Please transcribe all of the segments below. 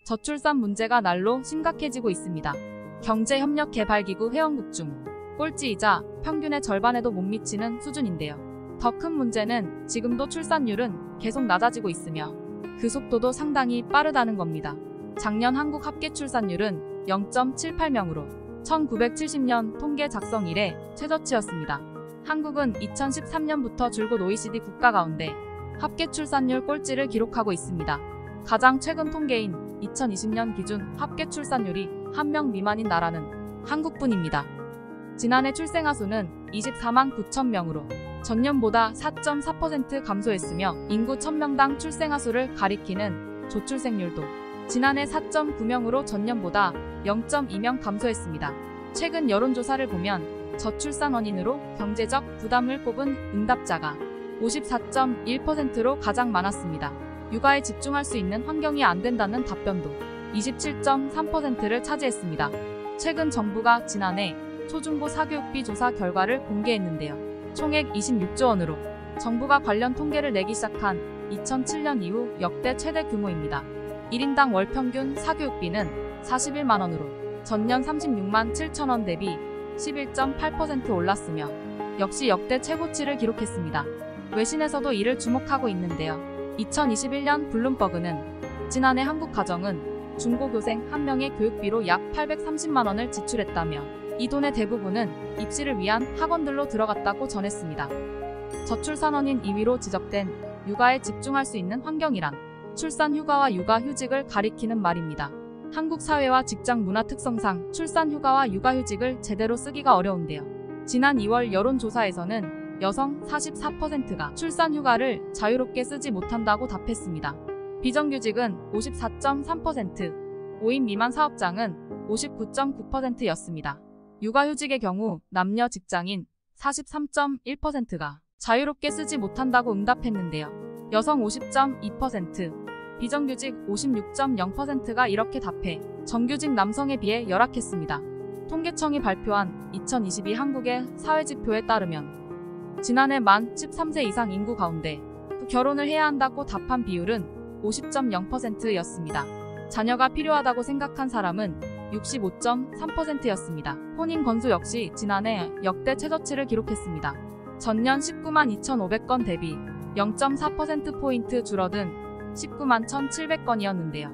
저출산 문제가 날로 심각해지고 있습니다. 경제협력개발기구 회원국 중 꼴찌이자 평균의 절반에도 못 미치는 수준인데요. 더 큰 문제는 지금도 출산율은 계속 낮아지고 있으며 그 속도도 상당히 빠르다는 겁니다. 작년 한국 합계 출산율은 0.78명으로 1970년 통계 작성 이래 최저치였습니다. 한국은 2013년부터 줄곧 OECD 국가 가운데 합계 출산율 꼴찌를 기록하고 있습니다. 가장 최근 통계인 2020년 기준 합계 출산율이 1명 미만인 나라는 한국뿐입니다. 지난해 출생아 수는 24만 9천 명으로 전년보다 4.4% 감소했으며 인구 1000명당 출생아 수를 가리키는 조출생률도 지난해 4.9명으로 전년보다 0.2명 감소했습니다. 최근 여론조사를 보면 저출산 원인으로 경제적 부담을 꼽은 응답자가 54.1%로 가장 많았습니다. 육아에 집중할 수 있는 환경이 안 된다는 답변도 27.3%를 차지했습니다. 최근 정부가 지난해 초중고 사교육비 조사 결과를 공개했는데요. 총액 26조 원으로 정부가 관련 통계를 내기 시작한 2007년 이후 역대 최대 규모입니다. 1인당 월 평균 사교육비는 41만 원으로 전년 36만 7천 원 대비 11.8% 올랐으며 역시 역대 최고치를 기록했습니다. 외신에서도 이를 주목하고 있는데요. 2021년 블룸버그는 지난해 한국 가정은 중고교생 한 명의 교육비로 약 830만 원을 지출했다며 이 돈의 대부분은 입시를 위한 학원들로 들어갔다고 전했습니다. 저출산 원인 2위로 지적된 육아에 집중할 수 있는 환경이란 출산 휴가와 육아 휴직을 가리키는 말입니다. 한국 사회와 직장 문화 특성상 출산 휴가와 육아 휴직을 제대로 쓰기가 어려운데요. 지난 2월 여론조사에서는 여성 44%가 출산 휴가를 자유롭게 쓰지 못한다고 답했습니다. 비정규직은 54.3%, 5인 미만 사업장은 59.9%였습니다. 육아휴직의 경우 남녀 직장인 43.1%가 자유롭게 쓰지 못한다고 응답했는데요. 여성 50.2%, 비정규직 56.0%가 이렇게 답해 정규직 남성에 비해 열악했습니다. 통계청이 발표한 2022 한국의 사회지표에 따르면 지난해 만 13세 이상 인구 가운데 결혼을 해야 한다고 답한 비율은 50.0%였습니다. 자녀가 필요하다고 생각한 사람은 65.3%였습니다. 혼인 건수 역시 지난해 역대 최저치를 기록했습니다. 전년 19만 2,500건 대비 0.4%포인트 줄어든 19만 1,700건이었는데요.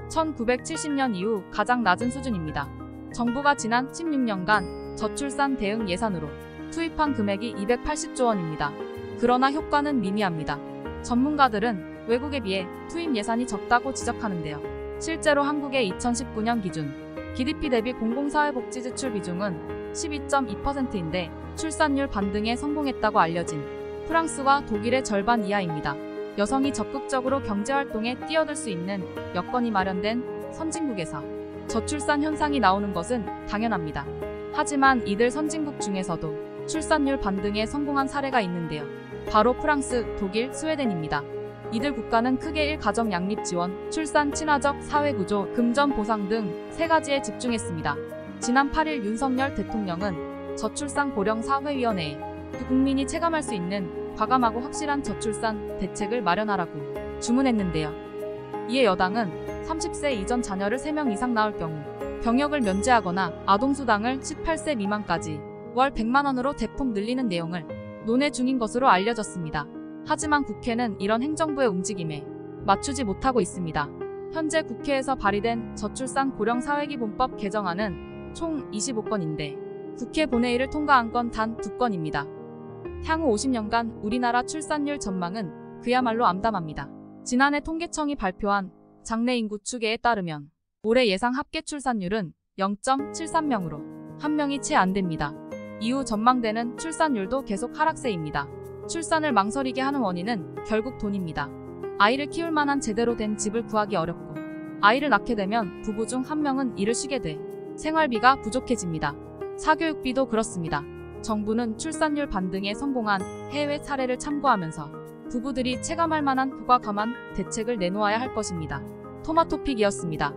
1970년 이후 가장 낮은 수준입니다. 정부가 지난 16년간 저출산 대응 예산으로 투입한 금액이 280조 원입니다. 그러나 효과는 미미합니다. 전문가들은 외국에 비해 투입 예산이 적다고 지적하는데요. 실제로 한국의 2019년 기준 GDP 대비 공공사회복지 지출 비중은 12.2%인데 출산율 반등에 성공했다고 알려진 프랑스와 독일의 절반 이하입니다. 여성이 적극적으로 경제활동에 뛰어들 수 있는 여건이 마련된 선진국에서 저출산 현상이 나오는 것은 당연합니다. 하지만 이들 선진국 중에서도 출산율 반등에 성공한 사례가 있는데요. 바로 프랑스, 독일, 스웨덴입니다. 이들 국가는 크게 1가정 양립 지원, 출산 친화적 사회구조, 금전 보상 등 세 가지에 집중했습니다. 지난 8일 윤석열 대통령은 저출산 고령사회위원회에 국민이 체감할 수 있는 과감하고 확실한 저출산 대책을 마련하라고 주문했는데요. 이에 여당은 30세 이전 자녀를 3명 이상 낳을 경우 병역을 면제하거나 아동수당을 18세 미만까지 월 100만 원으로 대폭 늘리는 내용을 논의 중인 것으로 알려졌습니다. 하지만 국회는 이런 행정부의 움직임에 맞추지 못하고 있습니다. 현재 국회에서 발의된 저출산 고령사회기본법 개정안은 총 25건인데 국회 본회의를 통과한 건 단 2건입니다. 향후 50년간 우리나라 출산율 전망은 그야말로 암담합니다. 지난해 통계청이 발표한 장래 인구 추계에 따르면 올해 예상 합계 출산율은 0.73명으로 1명이 채 안 됩니다. 이후 전망되는 출산율도 계속 하락세입니다. 출산을 망설이게 하는 원인은 결국 돈입니다. 아이를 키울 만한 제대로 된 집을 구하기 어렵고 아이를 낳게 되면 부부 중 1명은 일을 쉬게 돼 생활비가 부족해집니다. 사교육비도 그렇습니다. 정부는 출산율 반등에 성공한 해외 사례를 참고하면서 부부들이 체감할 만한 과감한 대책을 내놓아야 할 것입니다. 토마토픽이었습니다.